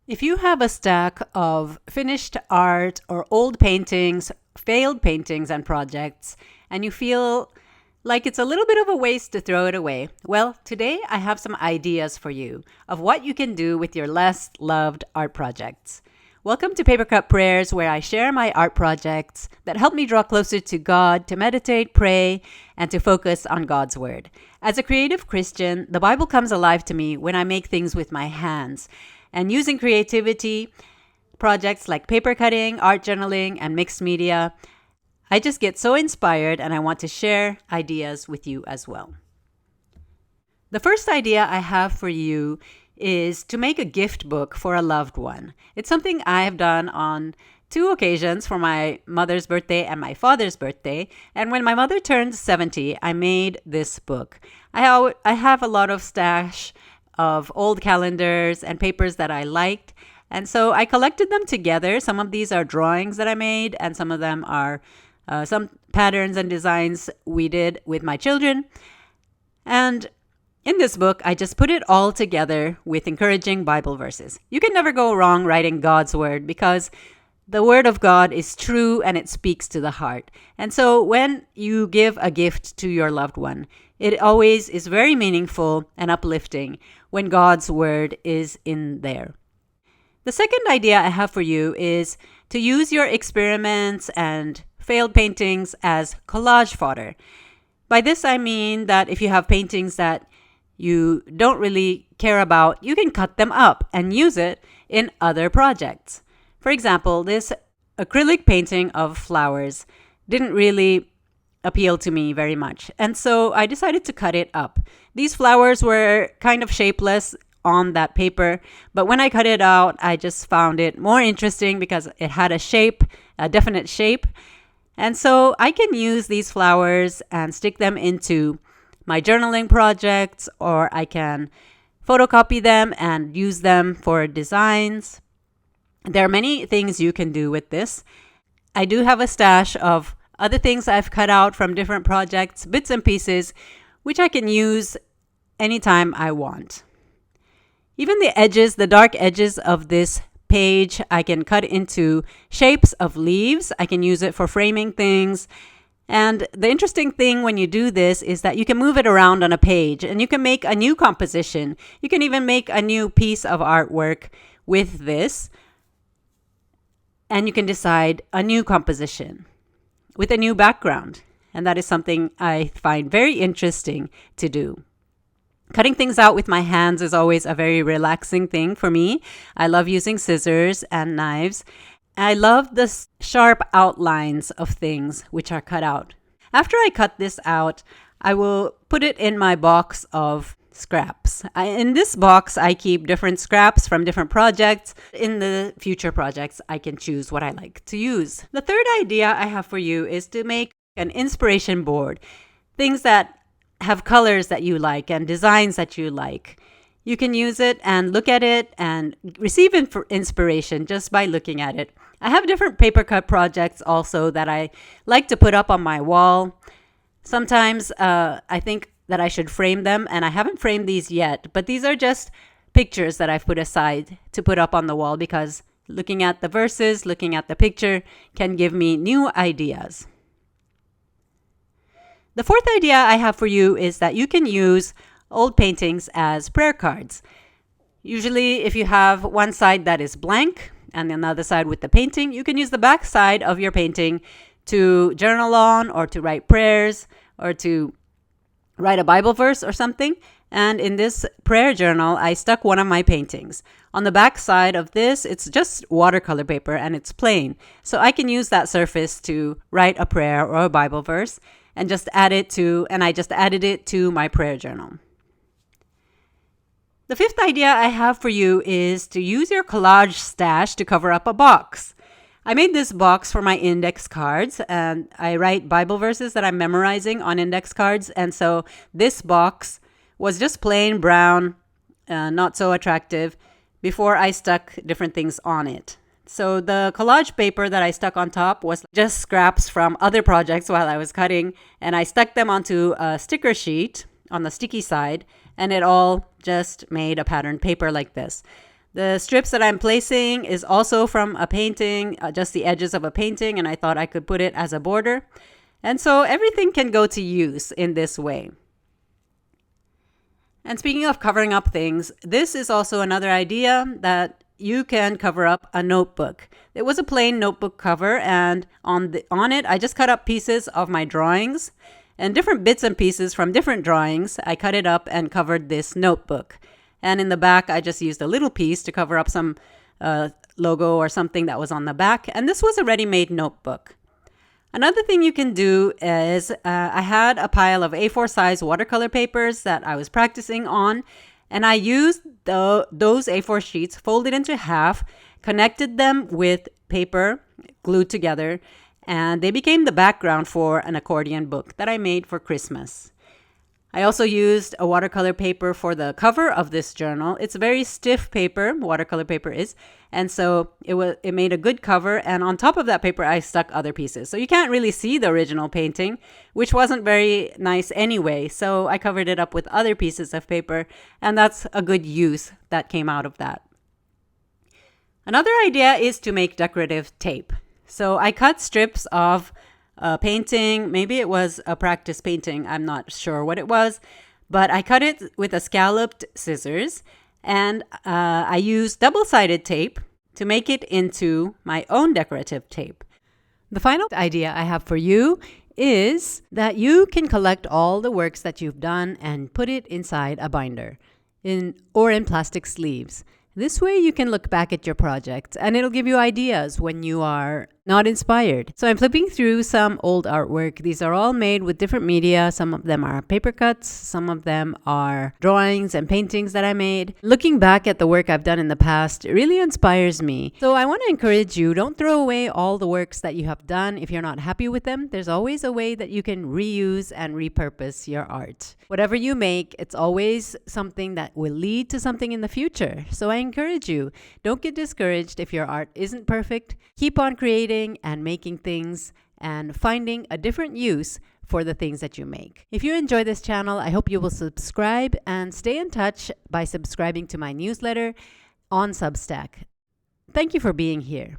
If you have a stack of finished art or old paintings, failed paintings and projects, and you feel like it's a little bit of a waste to throw it away, well, today I have some ideas for you of what you can do with your less loved art projects. Welcome to Paper Cup Prayers, where I share my art projects that help me draw closer to God, to meditate, pray, and to focus on God's Word. As a creative Christian, the Bible comes alive to me when I make things with my hands. And using creativity, projects like paper cutting, art journaling, and mixed media, I just get so inspired and I want to share ideas with you as well. The first idea I have for you is to make a gift book for a loved one. It's something I have done on 2 occasions, for my mother's birthday and my father's birthday. And when my mother turned 70, I made this book. I have a lot of stash of old calendars and papers that I liked. And so I collected them together. Some of these are drawings that I made, and some of them are some patterns and designs we did with my children. And in this book, I just put it all together with encouraging Bible verses. You can never go wrong writing God's Word, because the Word of God is true and it speaks to the heart. And so when you give a gift to your loved one, it always is very meaningful and uplifting when God's Word is in there. The second idea I have for you is to use your experiments and failed paintings as collage fodder. By this, I mean that if you have paintings that you don't really care about, you can cut them up and use it in other projects. For example, this acrylic painting of flowers didn't really appeal to me very much. And so I decided to cut it up. These flowers were kind of shapeless on that paper, but when I cut it out, I just found it more interesting because it had a shape, a definite shape. And so I can use these flowers and stick them into my journaling projects, or I can photocopy them and use them for designs. There are many things you can do with this. I do have a stash of other things I've cut out from different projects, bits and pieces, which I can use anytime I want. Even the edges, the dark edges of this page, I can cut into shapes of leaves. I can use it for framing things. And the interesting thing when you do this is that you can move it around on a page and you can make a new composition. You can even make a new piece of artwork with this. And you can decide a new composition with a new background. And that is something I find very interesting to do. Cutting things out with my hands is always a very relaxing thing for me. I love using scissors and knives. I love the sharp outlines of things which are cut out. After I cut this out, I will put it in my box of scraps. In this box, I keep different scraps from different projects. In the future projects, I can choose what I like to use. The third idea I have for you is to make an inspiration board. Things that have colors that you like and designs that you like. You can use it and look at it and receive inspiration just by looking at it. I have different paper cut projects also that I like to put up on my wall. Sometimes I think that I should frame them, and I haven't framed these yet, but these are just pictures that I've put aside to put up on the wall because looking at the verses, looking at the picture can give me new ideas. The fourth idea I have for you is that you can use old paintings as prayer cards. Usually, if you have one side that is blank and another side with the painting, you can use the back side of your painting to journal on, or to write prayers, or to write a Bible verse or something. And in this prayer journal, I stuck one of my paintings. On the back side of this, it's just watercolor paper and it's plain. So I can use that surface to write a prayer or a Bible verse and I just added it to my prayer journal. The fifth idea I have for you is to use your collage stash to cover up a box. I made this box for my index cards, and I write Bible verses that I'm memorizing on index cards. And so this box was just plain brown, not so attractive, before I stuck different things on it. So the collage paper that I stuck on top was just scraps from other projects while I was cutting, and I stuck them onto a sticker sheet on the sticky side, and it all just made a patterned paper like this. The strips that I'm placing is also from a painting, just the edges of a painting, and I thought I could put it as a border. And so everything can go to use in this way. And speaking of covering up things, this is also another idea that you can cover up a notebook. It was a plain notebook cover, and on it I just cut up pieces of my drawings and different bits and pieces from different drawings. I cut it up and covered this notebook. And in the back, I just used a little piece to cover up some logo or something that was on the back. And this was a ready-made notebook. Another thing you can do is I had a pile of A4 size watercolor papers that I was practicing on. And I used those A4 sheets, folded into half, connected them with paper glued together, and they became the background for an accordion book that I made for Christmas. I also used a watercolor paper for the cover of this journal. It's a very stiff paper, watercolor paper is, and so it made a good cover, and on top of that paper I stuck other pieces. So you can't really see the original painting, which wasn't very nice anyway, so I covered it up with other pieces of paper, and that's a good use that came out of that. Another idea is to make decorative tape. So I cut strips of a painting. Maybe it was a practice painting. I'm not sure what it was, but I cut it with a scalloped scissors, and I used double-sided tape to make it into my own decorative tape. The final idea I have for you is that you can collect all the works that you've done and put it inside a binder or in plastic sleeves. This way you can look back at your project and it'll give you ideas when you are not inspired. So I'm flipping through some old artwork. These are all made with different media. Some of them are paper cuts. Some of them are drawings and paintings that I made. Looking back at the work I've done in the past, it really inspires me. So I want to encourage you, don't throw away all the works that you have done if you're not happy with them. There's always a way that you can reuse and repurpose your art. Whatever you make, it's always something that will lead to something in the future. So I encourage you, don't get discouraged if your art isn't perfect. Keep on creating and making things and finding a different use for the things that you make. If you enjoy this channel, I hope you will subscribe and stay in touch by subscribing to my newsletter on Substack. Thank you for being here.